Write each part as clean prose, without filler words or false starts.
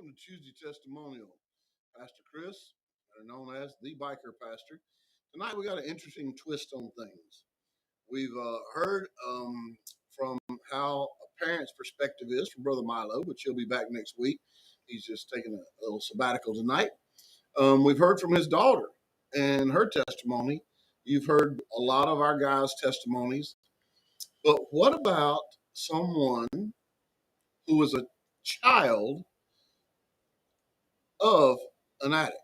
Welcome to Tuesday Testimonial. Pastor Chris, better known as the Biker Pastor. Tonight we got an interesting twist on things. We've heard from how a parent's perspective is from Brother Milo, which he'll be back next week. He's just taking a little sabbatical tonight. We've heard from his daughter and her testimony. You've heard a lot of our guys' testimonies. But what about someone who was a child of an addict?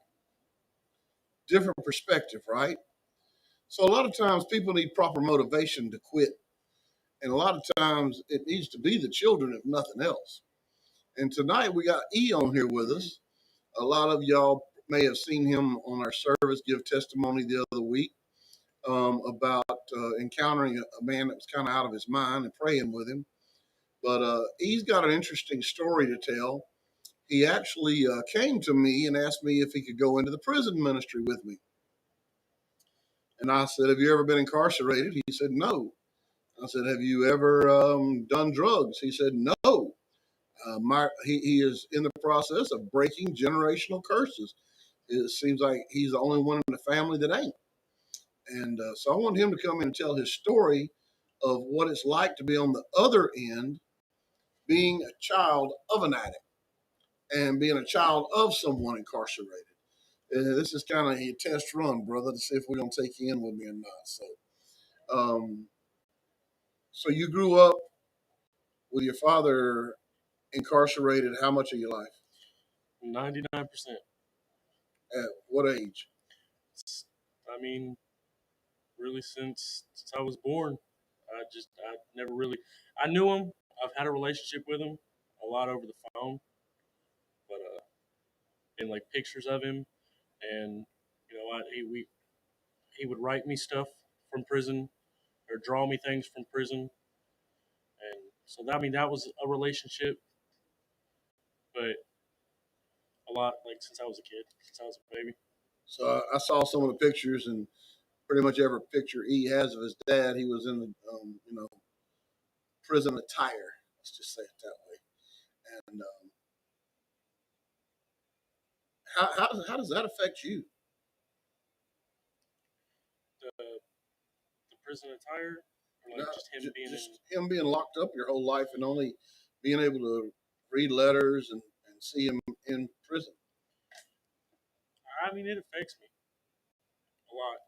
Different perspective, right? So a lot of times people need proper motivation to quit. And a lot of times it needs to be the children, if nothing else. And tonight we got E on here with us. A lot of y'all may have seen him on our service give testimony the other week about encountering a man that was kind of out of his mind and praying with him. But E's got an interesting story to tell. He actually came to me and asked me if he could go into the prison ministry with me. And I said, "Have you ever been incarcerated?" He said, "No." I said, "Have you ever done drugs?" He said, "No." He is in the process of breaking generational curses. It seems like he's the only one in the family that ain't. And so I wanted him to come in and tell his story of what it's like to be on the other end, being a child of an addict and being a child of someone incarcerated. This is kind of a test run, brother, to see if we're going to take you in with me or not. Um, so you grew up with your father incarcerated how much of your life? 99%. At what age? I mean, really since I was born. I never really, I knew him. I've had a relationship with him a lot over the phone, but in like pictures of him, and he would write me stuff from prison or draw me things from prison, and so that was a relationship, but a lot like since I was a kid, since I was a baby. So I saw some of the pictures, and pretty much every picture he has of his dad, he was in the prison attire. Let's just say it that way. And how does that affect you? The prison attire, or like just him being just him being locked up your whole life and only being able to read letters and see him in prison. I mean, it affects me a lot,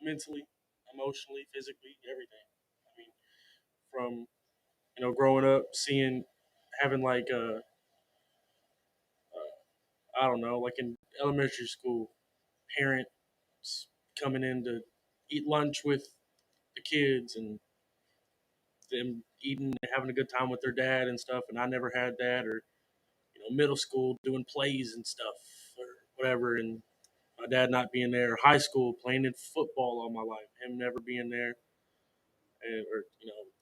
mentally, emotionally, physically, everything. I mean, from growing up, having like I don't know, like in elementary school, parents coming in to eat lunch with the kids and them eating, having a good time with their dad and stuff, and I never had that, or middle school doing plays and stuff or whatever, and my dad not being there. High school playing in football all my life, him never being there, or.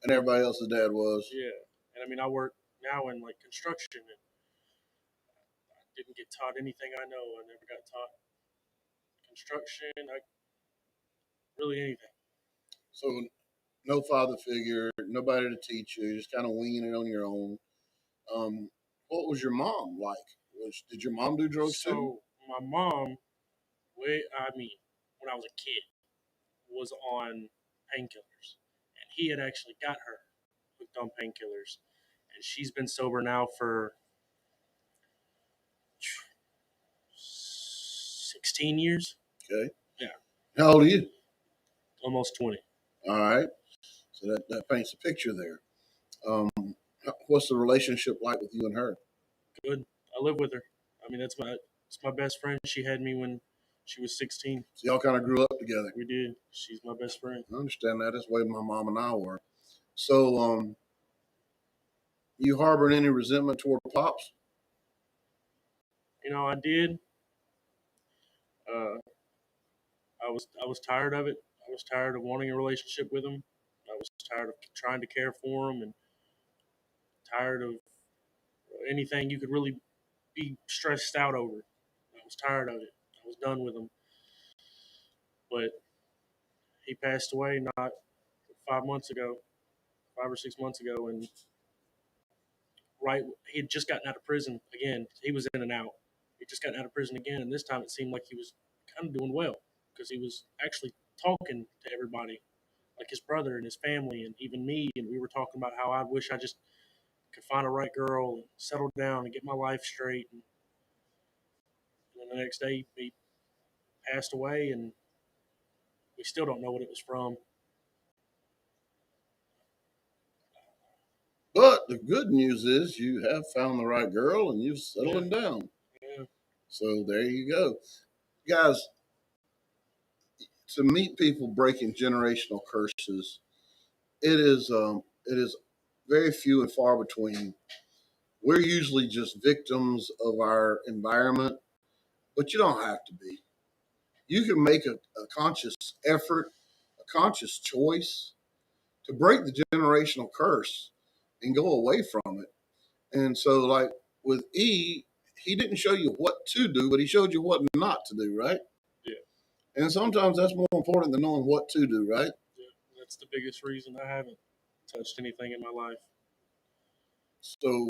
And everybody else's dad was. Yeah, and I mean I work now in like construction, and I didn't get taught anything I know. I never got taught construction, really anything. So no father figure, nobody to teach you, just kind of winging it on your own. What was your mom like? Did your mom do drugs too? So my mom, when I was a kid, was on painkillers, and he had actually got her hooked on painkillers, and she's been sober now for 16 years. Okay. Yeah. How old are you? Almost 20. All right. So that paints a picture there. What's the relationship like with you and her? Good. I live with her. I mean, it's my best friend. She had me when she was 16. So y'all kind of grew up together. We did. She's my best friend. I understand that. That's the way my mom and I were. So, you harboring any resentment toward Pops? I did. Uh, I was tired of it. I was tired of wanting a relationship with him. I was tired of trying to care for him, and tired of anything you could really be stressed out over. I was tired of it. I was done with him. But he passed away not 5 months ago, 5 or 6 months ago, and right. He had just gotten out of prison again. He was in and out. He just gotten out of prison again, and this time it seemed like he was kind of doing well because he was actually talking to everybody, like his brother and his family, and even me. And we were talking about how I wish I just could find a right girl and settle down and get my life straight. And then the next day, he passed away, and we still don't know what it was from. But the good news is you have found the right girl and you're Yeah, settling down. yeah, So there you go. Guys, to meet people breaking generational curses, it is very few and far between. We're usually just victims of our environment, but you don't have to be. You can make a conscious effort, a conscious choice to break the generational curse and go away from it. And so, like with E, he didn't show you what to do, but he showed you what not to do, right? yeah, And sometimes that's more important than knowing what to do, right? yeah. That's the biggest reason I haven't touched anything in my life. So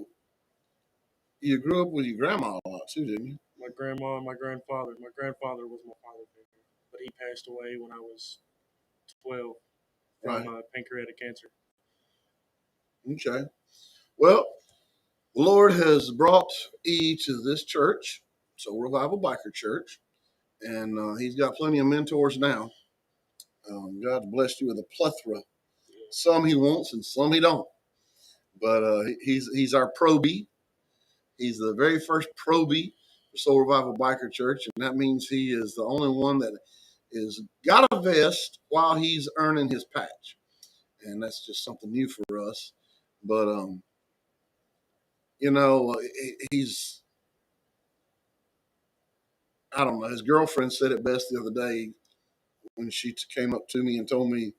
you grew up with your grandma a lot too, didn't you? My grandma and my grandfather. My grandfather was my father figure, but he passed away when I was 12 from Right. pancreatic cancer. Okay. Well, the Lord has brought E to this church, so Revival Biker Church, and he's got plenty of mentors now. God's blessed you with a plethora. Yeah, Some he wants and some he don't. But he's our probie. He's the very first probie for Soul Revival Biker Church, and that means he is the only one that is got a vest while he's earning his patch, and that's just something new for us. But he's I don't know. His girlfriend said it best the other day when she came up to me and told me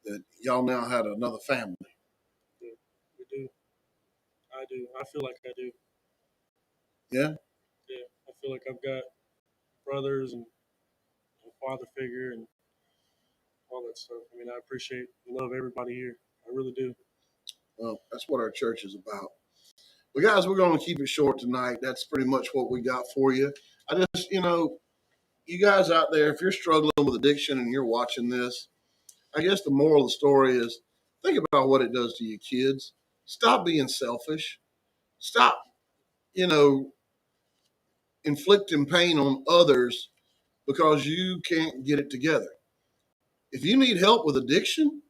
that y'all now had another family. yeah, we do. I do. I feel like I do. Yeah. Yeah, I feel like I've got brothers and a father figure and all that stuff. I mean, I appreciate and love everybody here. I really do. Well, that's what our church is about. But guys, we're going to keep it short tonight. That's pretty much what we got for you. I just, you guys out there, if you're struggling with addiction and you're watching this, I guess the moral of the story is think about what it does to your kids. Stop being selfish. Stop, you know, inflicting pain on others because you can't get it together. If you need help with addiction,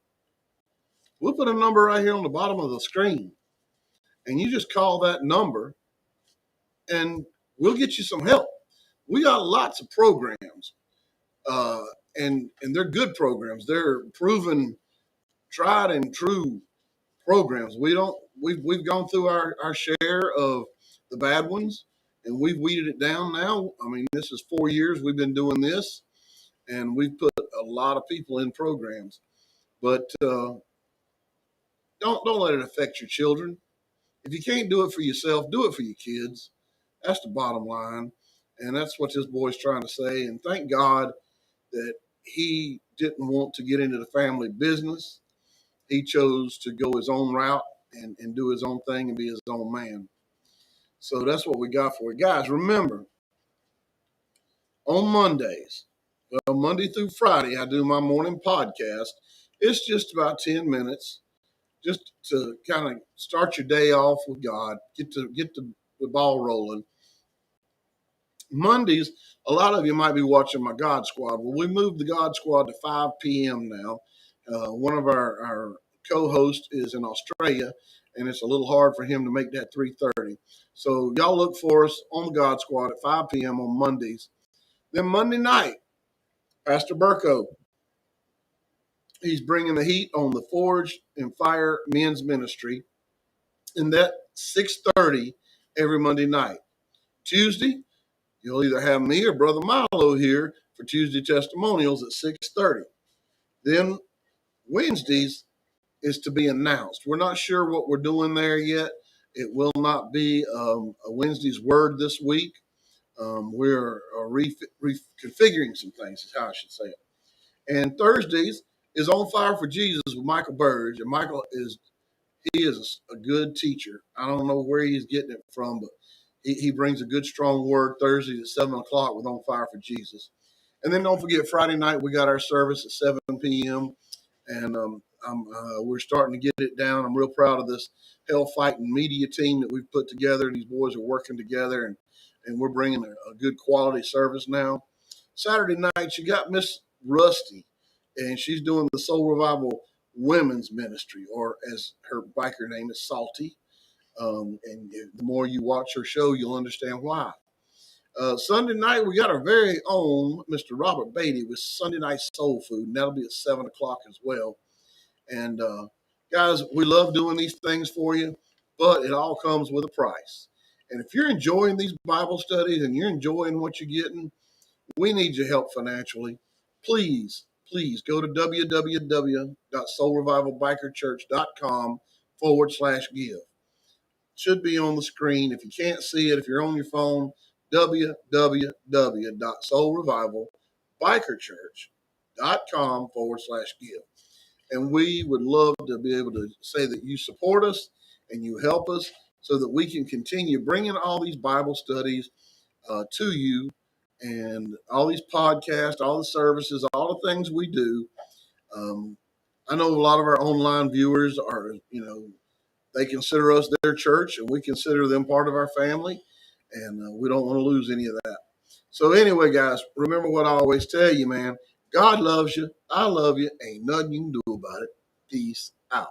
we'll put a number right here on the bottom of the screen. And you just call that number and we'll get you some help. We got lots of programs, uh, and they're good programs. They're proven, tried and true programs. We've gone through our share of the bad ones, and we've weeded it down now. I mean, this is 4 years we've been doing this, and we've put a lot of people in programs. But don't let it affect your children. If you can't do it for yourself, do it for your kids. That's the bottom line, and that's what this boy's trying to say. And thank God that he didn't want to get into the family business. He chose to go his own route and do his own thing and be his own man. So that's what we got for you. Guys, remember, on Mondays, well, Monday through Friday, I do my morning podcast. It's just about 10 minutes just to kind of start your day off with God, get the ball rolling. Mondays, a lot of you might be watching my God Squad. Well, we moved the God Squad to 5 p.m. now. One of our co-hosts is in Australia, and it's a little hard for him to make that 3:30. So y'all look for us on the God Squad at 5 p.m. on Mondays. Then Monday night, Pastor Burko, he's bringing the heat on the Forge and Fire Men's Ministry, and that 6:30 every Monday night. Tuesday, you'll either have me or Brother Milo here for Tuesday Testimonials at 6:30. Then Wednesdays is to be announced. We're not sure what we're doing there yet. It will not be a Wednesday's word this week. We're reconfiguring some things, is how I should say it. And Thursdays is On Fire for Jesus with Michael Burge. And Michael is He is a good teacher. I don't know where he's getting it from, but he brings a good, strong word Thursdays at 7 o'clock with On Fire for Jesus. And then don't forget, Friday night, we got our service at 7 p.m. And we're starting to get it down. I'm real proud of this hell fighting media team that we've put together. These boys are working together, and we're bringing a good quality service now. Saturday night, you got Miss Rusty, and she's doing the Soul Revival Women's Ministry, or as her biker name is, Salty. And the more you watch her show, you'll understand why. Sunday night, we got our very own Mr. Robert Beatty with Sunday Night Soul Food, and that'll be at 7 o'clock as well. And guys, we love doing these things for you, but it all comes with a price. And if you're enjoying these Bible studies and you're enjoying what you're getting, we need your help financially. Please go to www.soulrevivalbikerchurch.com/give. Should be on the screen. If you can't see it, if you're on your phone, www.soulrevivalbikerchurch.com/give. And we would love to be able to say that you support us and you help us so that we can continue bringing all these Bible studies to you, and all these podcasts, all the services, all the things we do. Um, I know a lot of our online viewers are, they consider us their church, and we consider them part of our family, and we don't want to lose any of that. So anyway, guys, remember what I always tell you, man. God loves you. I love you. Ain't nothing you can do about it. Peace out.